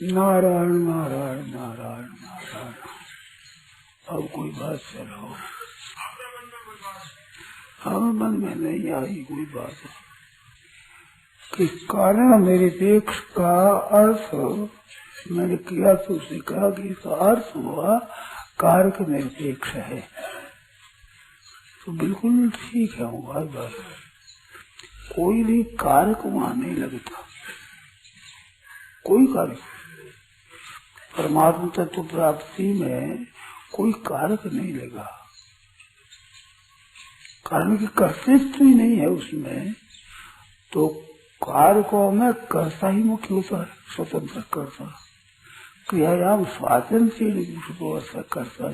नारायण नारायण नारायण नारायण। अब कोई बात चलो, हमें मन में नहीं आई कोई बात कि कारण निरपेक्ष का अर्थ मैंने किया तो उसने कहा कि इसका अर्थ हुआ कारक निरपेक्ष है। तो बिल्कुल ठीक है हमारी बात। कोई भी कारक वहां नहीं लगता, कोई कारक। परमात्मा तत्व प्राप्ति में कोई कारक नहीं लगा, कारण की कर्तृत्व ही नहीं है उसमें। तो कारकों में कर्ता ही मुख्य होता है, स्वतंत्र कर्ता। क्रियायाम स्वातंत्र कर्ता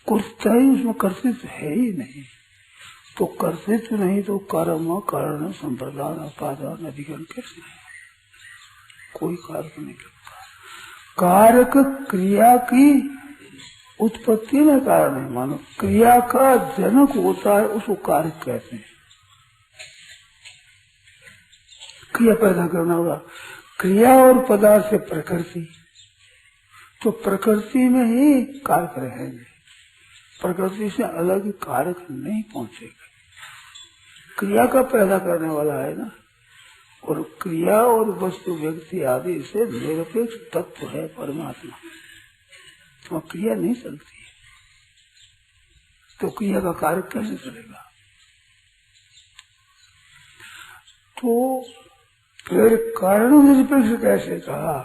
कुछ ही उसमें कर्तृत्व है ही नहीं। तो कर्तृत्व नहीं तो कर्म कारण संप्रदान उपादान अधिकरण कैसे है? कोई कारक नहीं लगता। कारक क्रिया की उत्पत्ति में कारण है, मानो क्रिया का जनक होता है उसको कारक कहते हैं। क्रिया पैदा करना होगा, क्रिया और पदार्थ से प्रकृति, तो प्रकृति में ही कारक रहेंगे, प्रकृति से अलग कारक नहीं पहुंचेगा। क्रिया का पैदा करने वाला है ना, और क्रिया और वस्तु व्यक्ति आदि से निरपेक्ष तत्व है परमात्मा। तो क्रिया नहीं चलती है, तो क्रिया का कारक कैसे चलेगा? तो फिर कारण निरपेक्ष कैसे कहा?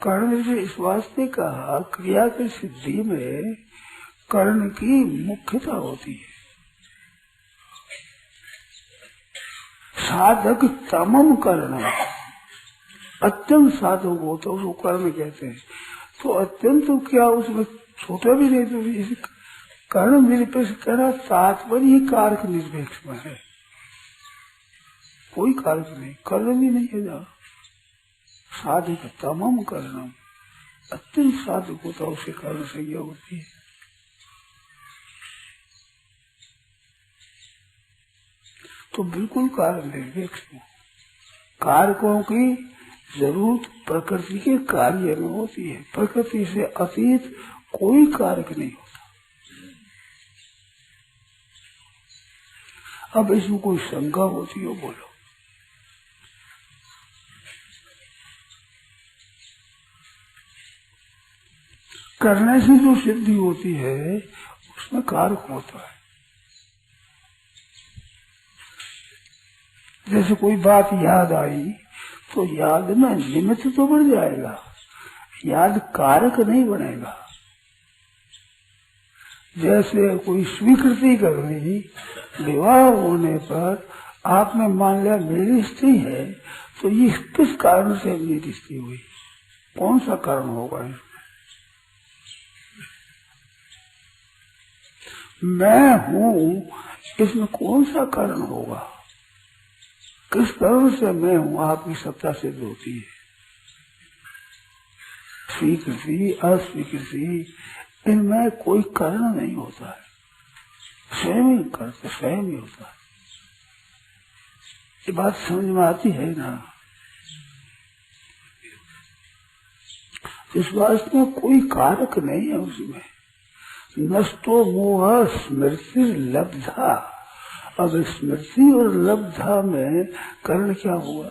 कारण निरपेक्ष इस वास्ते कहा, क्रिया की सिद्धि में कर्ण की मुख्यता होती है। साधक तमम कर्ण, अत्यंत साधक हो तो उसको कर्ण कहते हैं। तो अत्यंत तो क्या उसमें छोटा भी नहीं, तो कर्ण निरपेक्ष कहना तात्पर्य कारक निरपेक्ष में है, कोई कारक नहीं, कर्ण भी नहीं है। जहाँ साधक तमम कर्ण, अत्यंत साधक होता उसे कर्ण संज्ञा होती है। तो बिल्कुल कारक निरपेक्ष हो। कारकों की जरूरत प्रकृति के कार्य में होती है, प्रकृति से अतीत कोई कारक नहीं होता। अब इसमें कोई शंका होती हो, बोलो। करने से जो सिद्धि होती है उसमें कारक होता है। जैसे कोई बात याद आई तो याद में निमित्त तो बढ़ जाएगा, याद कारक नहीं बनेगा। जैसे कोई स्वीकृति करनी, विवाह होने पर आपने मान लिया मेरी स्त्री है, तो ये किस कारण से मेरी स्त्री हुई? कौन सा कारण होगा इसमें? मैं हूँ, इसमें कौन सा कारण होगा? किस कारण से मैं हूँ आपकी सत्ता सिद्ध होती है? स्वीकृति अस्वीकृति इनमें कोई कारण नहीं होता है, स्वयं ही करते, स्वयं ही होता है। ये बात समझ में आती है ना? इस बात में कोई कारक नहीं है उसमें। नष्टो मोह स्मृति लब्धा। अब स्मृति और लब्धा में कारण क्या हुआ?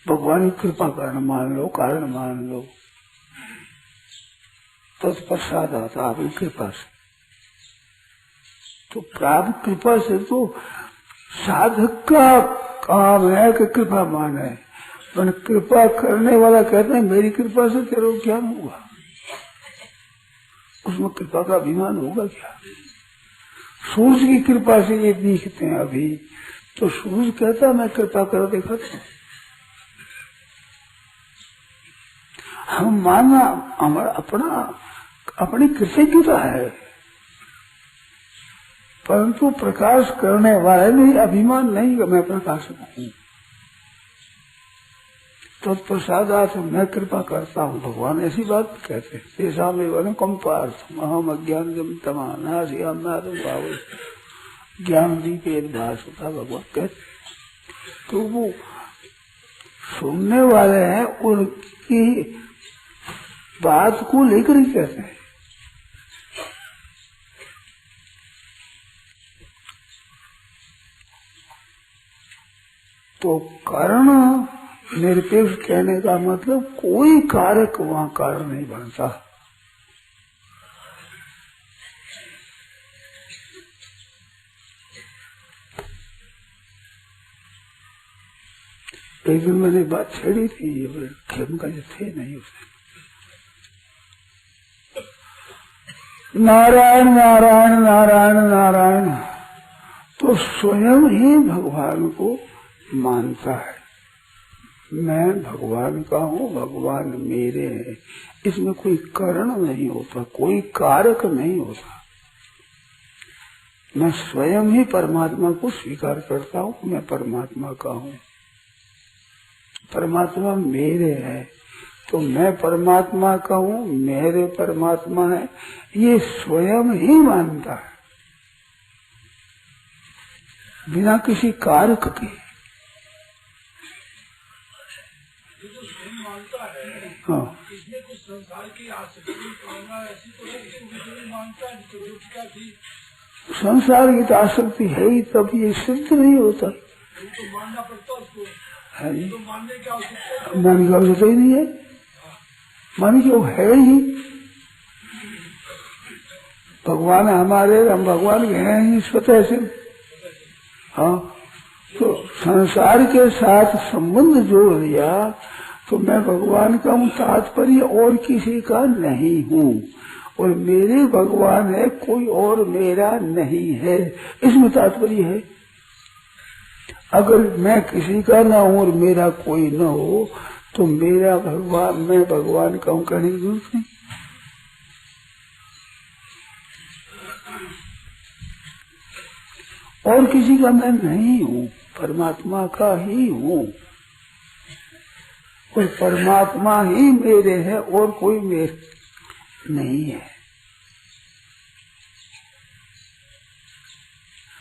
भगवान की कृपा कारण मान लो, कारण मान लो, तत्पश्चात आता आपकी कृपा से। तो प्राप्त कृपा से तो साधक का काम है कि कृपा माने, पर कृपा करने वाला कहते हैं मेरी कृपा से तेरे को ज्ञान हुआ। उसमें कृपा का अभिमान होगा क्या? सूरज की कृपा से ये दिखते हैं अभी, तो सूरज कहता है मैं कृपा कर देखा था। हम मानना हमारा अपनी कृतज्ञता है, परंतु प्रकाश करने वाले में अभिमान नहीं कि मैं प्रकाशक हूँ। तो प्रसादात मैं कृपा करता हूँ, भगवान ऐसी बात कहते हैं। ऐसा में कम पार्थ अहम अज्ञान ज्ञान दीप भाष होता भगवान कहते। तो वो सुनने वाले हैं उनकी बात को लेकर ही कहते हैं। तो कारण निरपेक्ष कहने का मतलब कोई कारक वहां कारण नहीं बनता। एक दिन मैंने बात छेड़ी थी, खेम का जो थे नहीं उसने, नारायण नारायण नारायण नारायण, तो स्वयं ही भगवान को मानता है। मैं भगवान का हूँ, भगवान मेरे हैं। इसमें कोई कारण नहीं होता, कोई कारक नहीं होता। मैं स्वयं ही परमात्मा को स्वीकार करता हूँ, मैं परमात्मा का हूँ, परमात्मा मेरे है। तो मैं परमात्मा का हूँ, मेरे परमात्मा है, ये स्वयं ही मानता है, बिना किसी कारक के। हाँ, इसमें कुछ संसार की आसक्ति ऐसी तो इसको मानता है, तो जो क्या थी संसार की तो आसक्ति है ही, तब ये सिद्ध नहीं होता। तो मानना पड़ता उसको है नहीं, तो मानने की आवश्यकता मानने की आवश्यकता ही नहीं है, माने कि वो है ही। भगवान हमारे, हम भगवान के हैं ही स्वतः से। हाँ, तो संसार के साथ संबंध जोड़ दिया तो मैं भगवान का हूँ, तात्पर्य और किसी का नहीं हूँ, और मेरे भगवान है, कोई और मेरा नहीं है, इसमें तात्पर्य है। अगर मैं किसी का ना हूँ और मेरा कोई न हो तो मेरा भगवान, मैं भगवान का हूँ कहने की जरूरत नहीं। और किसी का मैं नहीं हूँ, परमात्मा का ही हूँ, और परमात्मा ही मेरे है और कोई मेरे नहीं है।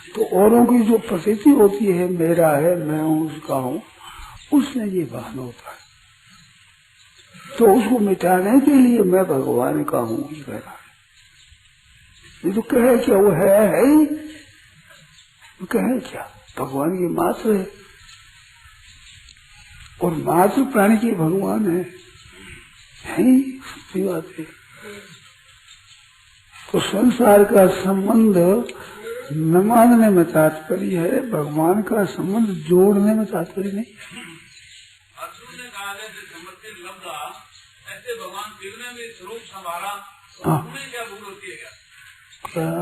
तो औरों की जो प्रतीति होती है मेरा है, मैं हूँ, उसका हूँ, उसमें ये भान होता है। तो उसको मिटाने के लिए मैं भगवान का हूँ ये कह रहा है। ये तो कहे क्या, वो है ही, वो कहे क्या, भगवान की मात्र है, और मात्र प्राणी की भगवान है ही, सच्ची बात है। तो संसार का संबंध न मानने में तात्पर्य है, भगवान का संबंध जोड़ने में तात्पर्य नहीं। अर्जुन ने कहा है समर्थित लब्धा, ऐसे भगवान देखने में स्वरूप संभाला, उनमें क्या भूल होती है क्या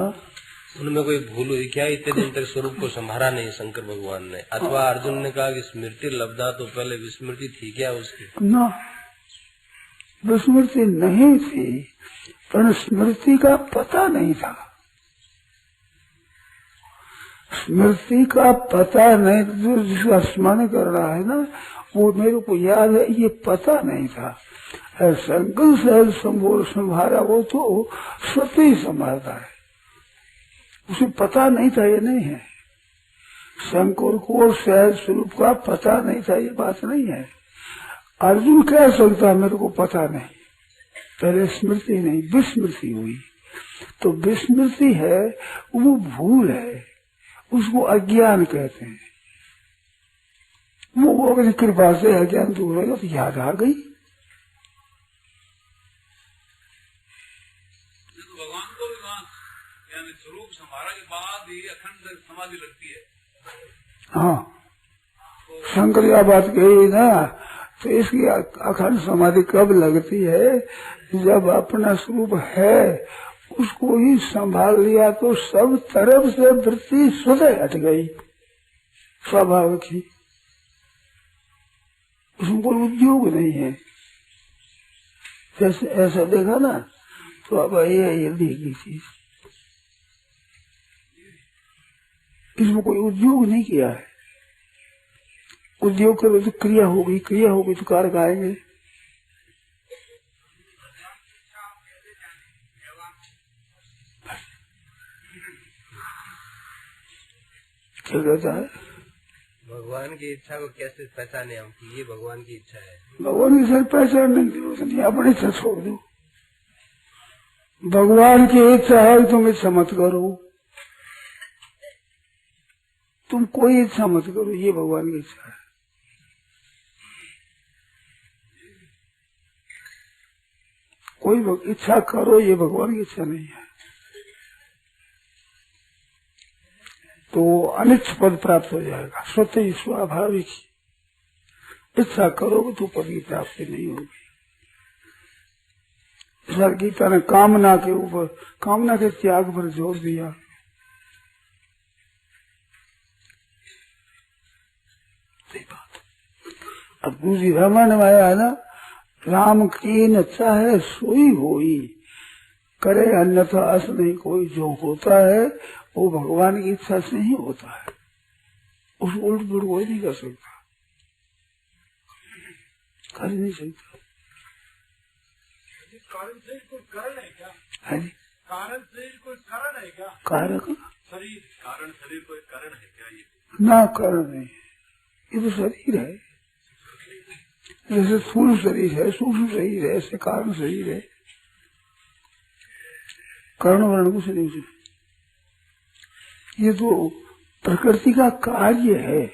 उनमें कोई भूल हुई क्या? इतने दिन तक स्वरूप को संभाला नहीं शंकर भगवान ने। अथवा अर्जुन ने कहा कि स्मृति लब्धा, तो पहले विस्मृति थी क्या उसकी? ना, विस्मृति नहीं थी, पर स्मृति का पता नहीं था। स्मृति का पता नहीं, जो जिसका स्मरण कर रहा है ना, वो मेरे को याद है, ये पता नहीं था। शंकर सहज संभोर संभारा, वो तो स्वतः ही संभालता है, उसे पता नहीं था, ये नहीं है। शंकर को सहज स्वरूप का पता नहीं था, ये बात नहीं है। अर्जुन कह सकता मेरे को पता नहीं, पहले स्मृति नहीं, विस्मृति हुई। तो विस्मृति है, वो भूल है, उसको अज्ञान कहते हैं। वो अपनी कृपा से अज्ञान दूर होगा तो याद आ गई। भगवान को भी वहाँ यानी स्वरूप संभाला के बाद ही अखंड समाधि लगती है। हाँ, शंकर या बात कही ना, तो इसकी अखंड समाधि कब लगती है? जब अपना स्वरूप है उसको ही संभाल लिया तो सब तरफ से वृत्ति स्वतः हट गई, स्वाभाविक ही, उसमें कोई उद्योग नहीं है। जैसे ऐसा देखा ना, तो अब ये देखी चीज, इसमें कोई उद्योग नहीं किया है। उद्योग करो तो क्रिया हो गई, क्रिया हो गई तो कारक आएंगे। क्या कहता है? भगवान की इच्छा को कैसे पहचाने हम कि ये भगवान की इच्छा है? भगवान की इच्छा पहचान नहीं जरूरत, अपनी इच्छा छोड़ दो। भगवान की इच्छा है तुम इच्छा मत करो, तुम कोई इच्छा मत करो, ये भगवान की इच्छा है। कोई इच्छा करो, ये भगवान की इच्छा नहीं है। तो अनिच्छ पद प्राप्त हो जाएगा, स्वतः ही स्वाभाविक। इच्छा करोगे तो पद की प्राप्ति नहीं होगी। इस गीता ने कामना के ऊपर, कामना के त्याग पर जोर दिया। अब दूसरी रामायण में आया है ना, राम की न चाहे सोई होई, करे अन्यथा अस नहीं कोई। जो होता है वो भगवान की इच्छा से ही होता है, उस उल्ट पुलट कोई नहीं कर सकता, कर नहीं सकता। कारण से कोई कारण है क्या? है कारण से कोई कारण है क्या? कारक शरीर, कारण शरीर कोई कारण है क्या? ये ना कारण नहीं, ये तो शरीर है। जैसे स्थूल शरीर है, सूक्ष्म शरीर है, ऐसे कारण शरीर है। कारण वर्ण कुछ नहीं है, ये तो प्रकृति का कार्य है।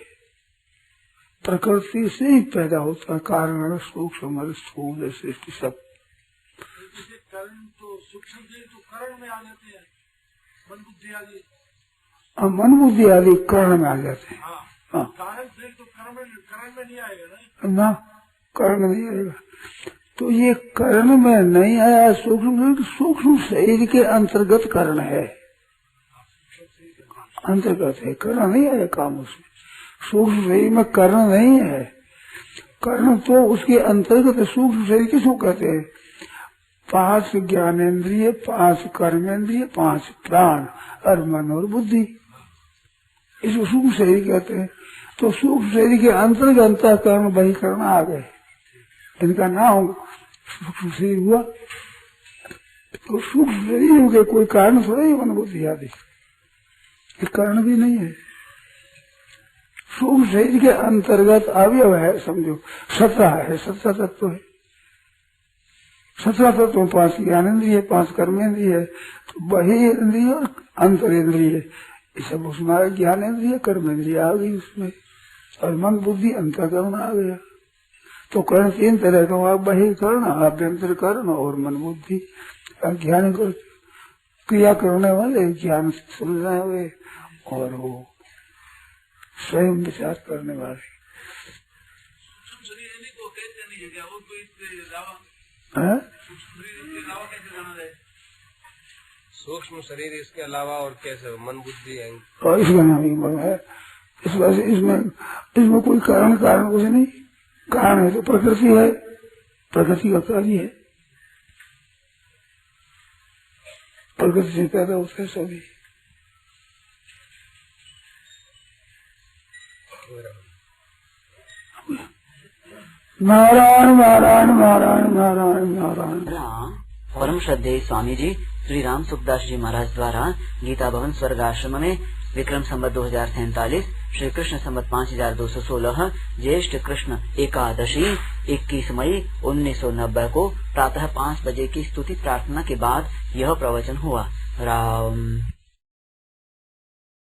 प्रकृति से ही पैदा होता है कारण, सूक्ष्म स्थूल सृष्टि सब। कारण तो सूक्ष्म से तो कारण में आ जाते हैं, मन बुद्धि आदि। मन बुद्धि आदि कारण में आ जाते हैं। हाँ। कारण से तो कारण में नहीं आएगा ना, कारण में नहीं आएगा। तो ये कारण में नहीं आया, सूक्ष्म शरीर के अंतर्गत कारण है, अंतर्गत है, कारण नहीं आया काम उसमें। सूक्ष्म शरीर में कारण नहीं है, कारण तो उसके अंतर्गत। सूक्ष्म शरीर किसको कहते हैं? 5 ज्ञानेन्द्रिय, 5 कर्मेंद्रिय, 5 प्राण और मन और बुद्धि, इसको सूक्ष्म शरीर कहते हैं। तो सूक्ष्म शरीर के अंतर्गत अंतःकरण बहिकरण आ गए, इनका नाम सूक्ष्म शरीर हुआ। तो सूक्ष्म शरीर के कोई कारण थोड़ा ही मन बुद्धि आदि, ये कारण भी नहीं है। सूक्ष्म शरीर के अंतर्गत अवयव है, समझो 17 है, 17 तत्व है। 17 तत्व, 5 ज्ञानेन्द्रिय, 5 कर्मेंद्रिय, तो बहिर्न्द्रिय और अंतरेन्द्रिय, ये सब उसमें ज्ञानेन्द्रिय कर्मेंद्रिय आ गई उसमें, और मन बुद्धि अंतःकरण आ गया। तो कर्ण 3 तरह का, बहिर्करण, आभ्यंतर कर्ण और मन बुद्धि। ज्ञान क्रिया करने वाले, ज्ञान समझने वाले, और वो स्वयं विचार करने वाले। सूक्ष्म शरीर इसके अलावा और कैसे? मन बुद्धि है, और इसका नाम ही मन है। इस वजह से इसमें कोई कारण कुछ नहीं। कारण है तो प्रकृति है, प्रकृति का कार्य है, प्रकृति से पैदा होते हैं सभी। नारायण नारायण नारायण नारायण नारायण। परम श्रद्धेय स्वामी जी श्री राम सुखदास जी महाराज द्वारा गीता भवन स्वर्ग आश्रम में विक्रम संवत 2047, श्री कृष्ण संवत 5216, ज्येष्ठ कृष्ण एकादशी 21 मई 1990 को प्रातः 5 बजे की स्तुति प्रार्थना के बाद यह प्रवचन हुआ। राम।